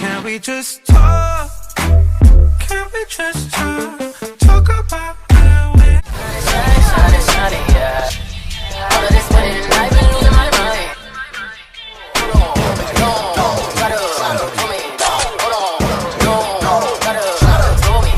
Can we just talk? Can we just talk? Talk about where we're Shawty, yeah. All of this money and I've been losing my mind. Hold on, gotta tell me. Hold on, gotta tell me.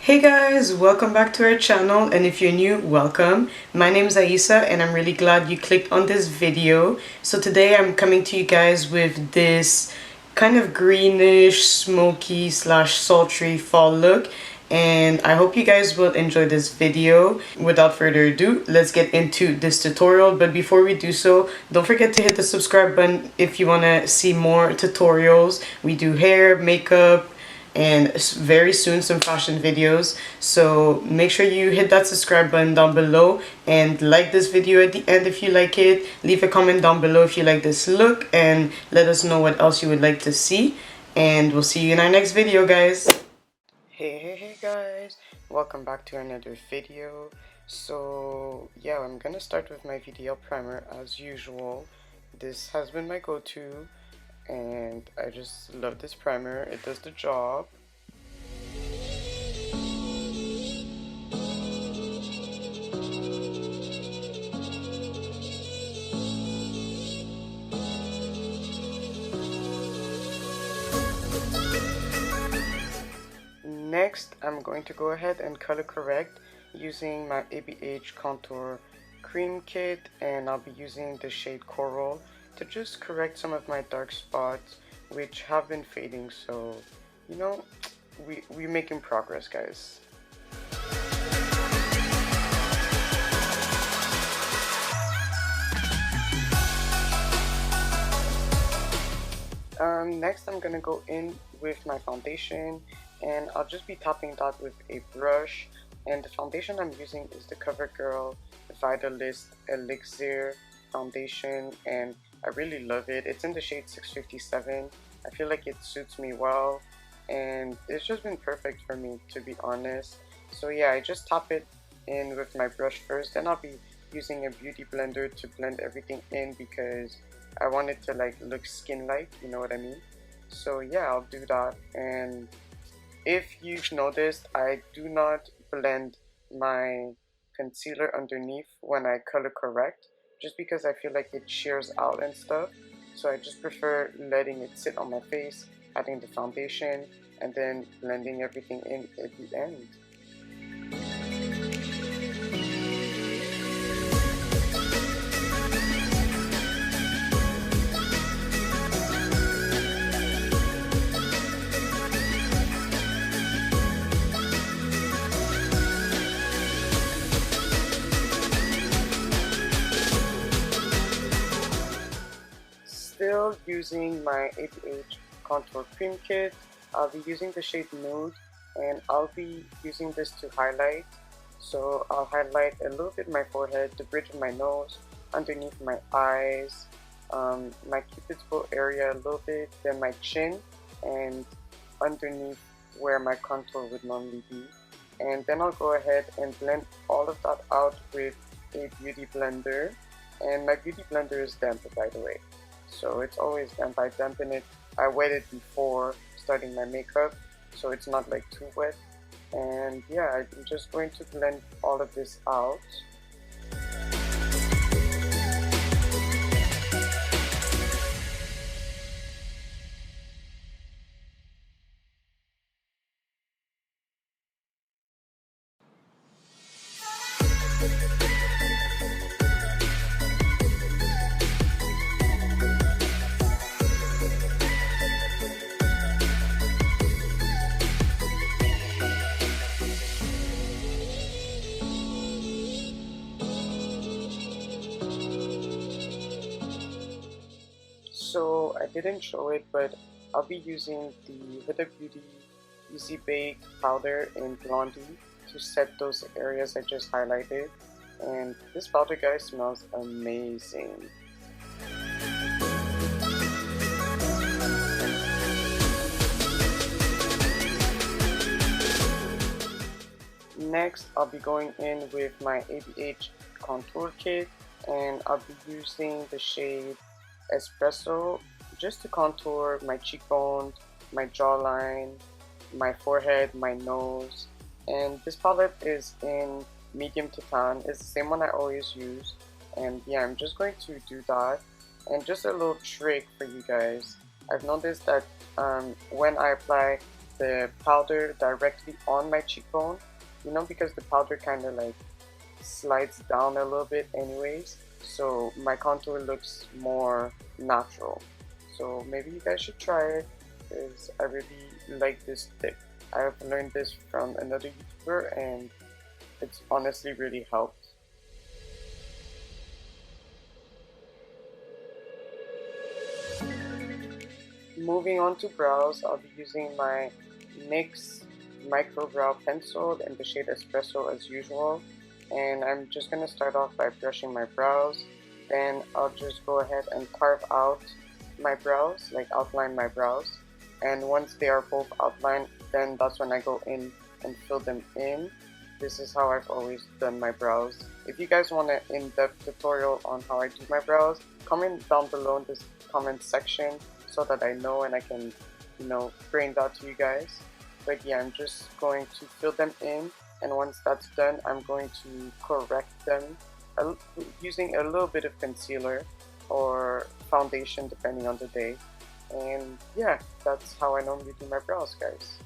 Hey guys, welcome back to our channel, and if you're new, welcome. My name is Aisa and I'm really glad you clicked on this video. So today I'm coming to you guys with this kind of greenish, smoky / sultry fall look, and I hope you guys will enjoy this video. Without further ado, let's get into this tutorial. But before we do so, don't forget to hit the subscribe button if you want to see more tutorials. We do hair, makeup, and very soon some fashion videos, so make sure you hit that subscribe button down below and like this video at the end if you like it. Leave a comment down below if you like this look and let us know what else you would like to see, and we'll see you in our next video, guys. Hey guys, welcome back to another video. So yeah, I'm gonna start with my VDL primer as usual. This has been my go-to and I just love this primer. It does the job. Next, I'm going to go ahead and color correct using my ABH contour cream kit, and I'll be using the shade Coral to just correct some of my dark spots which have been fading. So you know, we're making progress, guys. Next I'm gonna go in with my foundation, and I'll just be tapping that with a brush, and the foundation I'm using is the Covergirl Vitalist Elixir foundation, and I really love it. It's in the shade 657. I feel like it suits me well and it's just been perfect for me, to be honest. So yeah, I just tap it in with my brush first, then I'll be using a beauty blender to blend everything in because I want it to like look skin-like, you know what I mean? So yeah, I'll do that. And if you've noticed, I do not blend my concealer underneath when I color correct, just because I feel like it shears out and stuff. So I just prefer letting it sit on my face, adding the foundation, and then blending everything in at the end. Still using my ABH contour cream kit, I'll be using the shade Nude, and I'll be using this to highlight. So I'll highlight a little bit my forehead, the bridge of my nose, underneath my eyes, my cupid's bow area a little bit, then my chin, and underneath where my contour would normally be. And then I'll go ahead and blend all of that out with a beauty blender, and my beauty blender is damp, by the way. So it's always damp. I dampen it. I wet it before starting my makeup, so it's not like too wet. And yeah, I'm just going to blend all of this out. So I didn't show it, but I'll be using the Huda Beauty Easy Bake powder in Blondie to set those areas I just highlighted. And this powder, guys, smells amazing. Next, I'll be going in with my ABH contour kit, and I'll be using the shade Espresso just to contour my cheekbone, my jawline, my forehead, my nose. And this palette is in medium to tan. It's the same one I always use. And yeah, I'm just going to do that. And just a little trick for you guys. I've noticed that when I apply the powder directly on my cheekbone, you know, because the powder kind of like slides down a little bit anyways, so my contour looks more natural. So maybe you guys should try it, because I really like this tip. I've learned this from another YouTuber and it's honestly really helped. Moving on to brows, I'll be using my NYX Micro Brow Pencil in the shade Espresso as usual. And I'm just going to start off by brushing my brows. Then I'll just go ahead and carve out my brows, like outline my brows. And once they are both outlined, then that's when I go in and fill them in. This is how I've always done my brows. If you guys want an in-depth tutorial on how I do my brows, comment down below in this comment section so that I know and I can, you know, bring that to you guys. But yeah, I'm just going to fill them in, and once that's done, I'm going to correct them using a little bit of concealer or foundation depending on the day. And yeah, that's how I normally do my brows, guys.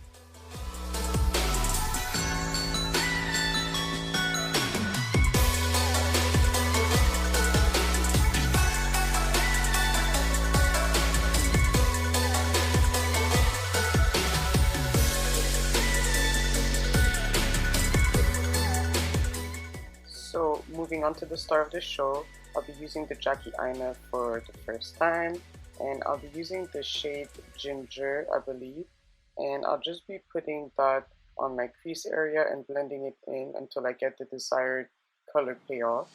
So moving on to the star of the show, I'll be using the Jackie Aina for the first time, and I'll be using the shade Ginger, I believe, and I'll just be putting that on my crease area and blending it in until I get the desired color payoff.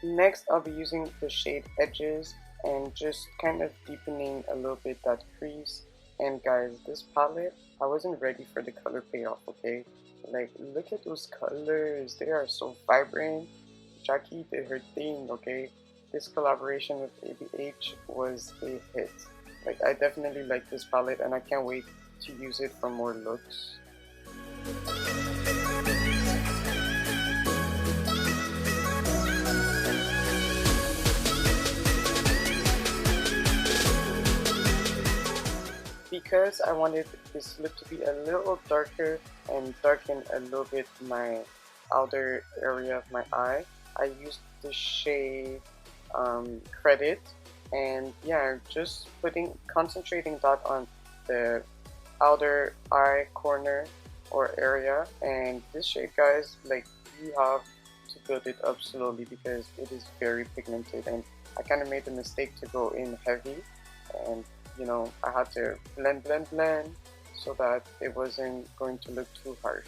Next, I'll be using the shade Edges and just kind of deepening a little bit that crease. And guys, this palette, I wasn't ready for the color payoff, okay? Like, look at those colors, they are so vibrant. Jackie did her thing, okay? This collaboration with ABH was a hit. Like, I definitely like this palette and I can't wait to use it for more looks. Because I wanted this look to be a little darker and darken a little bit my outer area of my eye, I used the shade Credit, and yeah, just concentrating that on the outer eye corner or area. And this shade, guys, like, you have to build it up slowly because it is very pigmented, and I kind of made the mistake to go in heavy, and you know, I had to blend so that it wasn't going to look too harsh.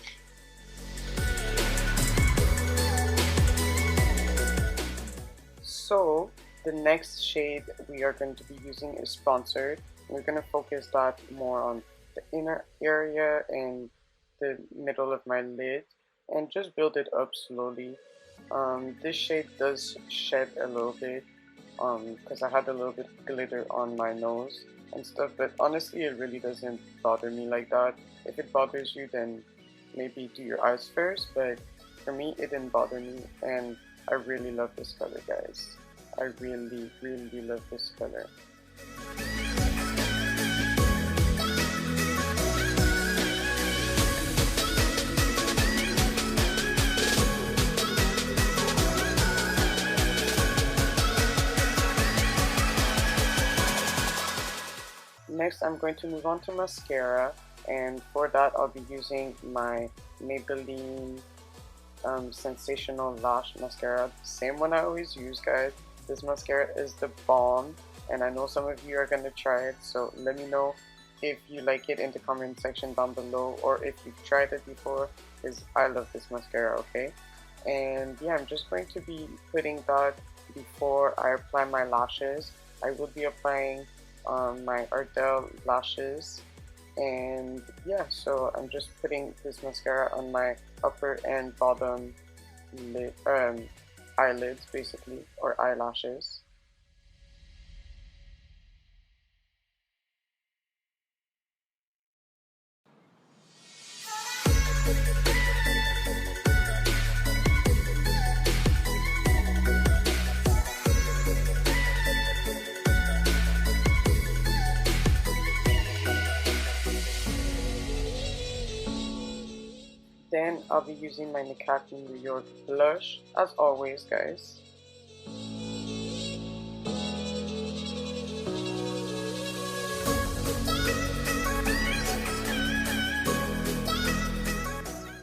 So the next shade we are going to be using is Sponsored. We're going to focus that more on the inner area and the middle of my lid and just build it up slowly. This shade does shed a little bit because I had a little bit of glitter on my nose and stuff, but honestly it really doesn't bother me like that. If it bothers you, then maybe do your eyes first, but for me it didn't bother me, and I really love this color, guys. I really love this color. Next, I'm going to move on to mascara, and for that I'll be using my Maybelline Sensational Lash Mascara, the same one I always use, guys. This mascara is the bomb, and I know some of you are going to try it, so let me know if you like it in the comment section down below, or if you've tried it before, because I love this mascara, okay? And yeah, I'm just going to be putting that before I apply my lashes. I will be applying my Ardell lashes, and yeah, so I'm just putting this mascara on my upper and bottom eyelids basically, or eyelashes. Then I'll be using my NICKAK New York blush, as always, guys.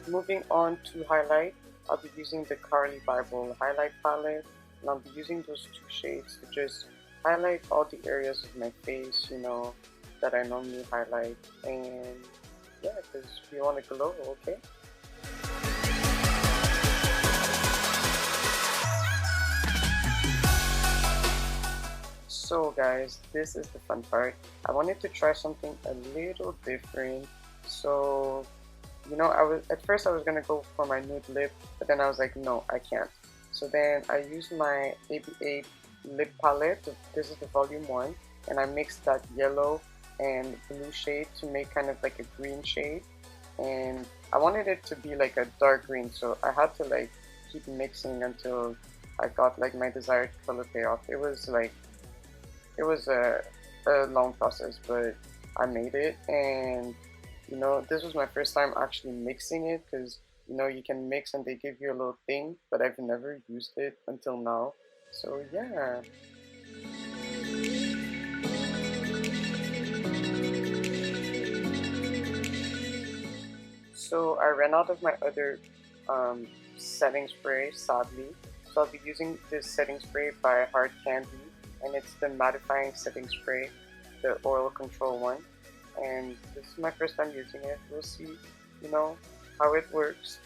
Moving on to highlight, I'll be using the Carli Bybel highlight palette, and I'll be using those two shades to just highlight all the areas of my face, you know, that I normally highlight. And yeah, because we want to glow, okay? So guys, this is the fun part. I wanted to try something a little different. So, you know, at first I was gonna go for my nude lip, but then I was like, no, I can't. So then I used my ABH lip palette. This is the volume 1, and I mixed that yellow and blue shade to make kind of like a green shade. And I wanted it to be like a dark green, so I had to like keep mixing until I got like my desired color payoff. It was a long process, but I made it. And you know, this was my first time actually mixing it, because you know, you can mix and they give you a little thing, but I've never used it until now. So yeah. So I ran out of my other setting spray, sadly. So I'll be using this setting spray by Hard Candy, and it's the mattifying setting spray, the oil control one. And this is my first time using it. We'll see, you know, how it works.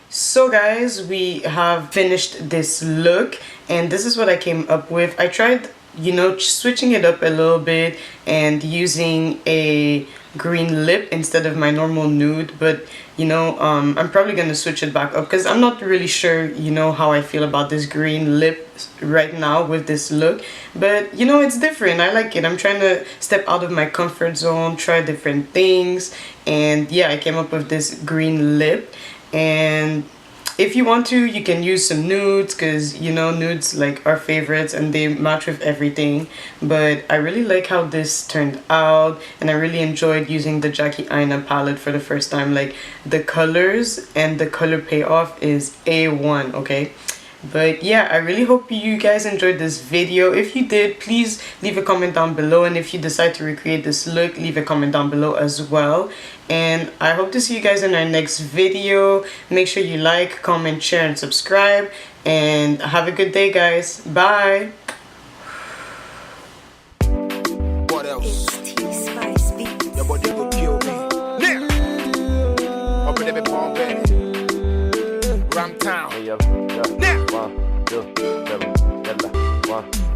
So guys, we have finished this look, and this is what I came up with. I tried, you know, switching it up a little bit and using a green lip instead of my normal nude, but you know, I'm probably gonna switch it back up because I'm not really sure, you know, how I feel about this green lip right now with this look. But you know, it's different. I like it. I'm trying to step out of my comfort zone, try different things, and yeah, I came up with this green lip. And if you want to, you can use some nudes, because you know, nudes like our favorites and they match with everything. But I really like how this turned out, and I really enjoyed using the Jackie Aina palette for the first time. Like, the colors and the color payoff is A1, okay? But yeah, I really hope you guys enjoyed this video. If you did, please leave a comment down below, and if you decide to recreate this look, leave a comment down below as well. And I hope to see you guys in our next video. Make sure you like, comment, share, and subscribe, and have a good day, guys. Bye. What else? Your body go kill me. Up in the Bombay, Ram Town. Now. 1, 2, 3, 4, 1.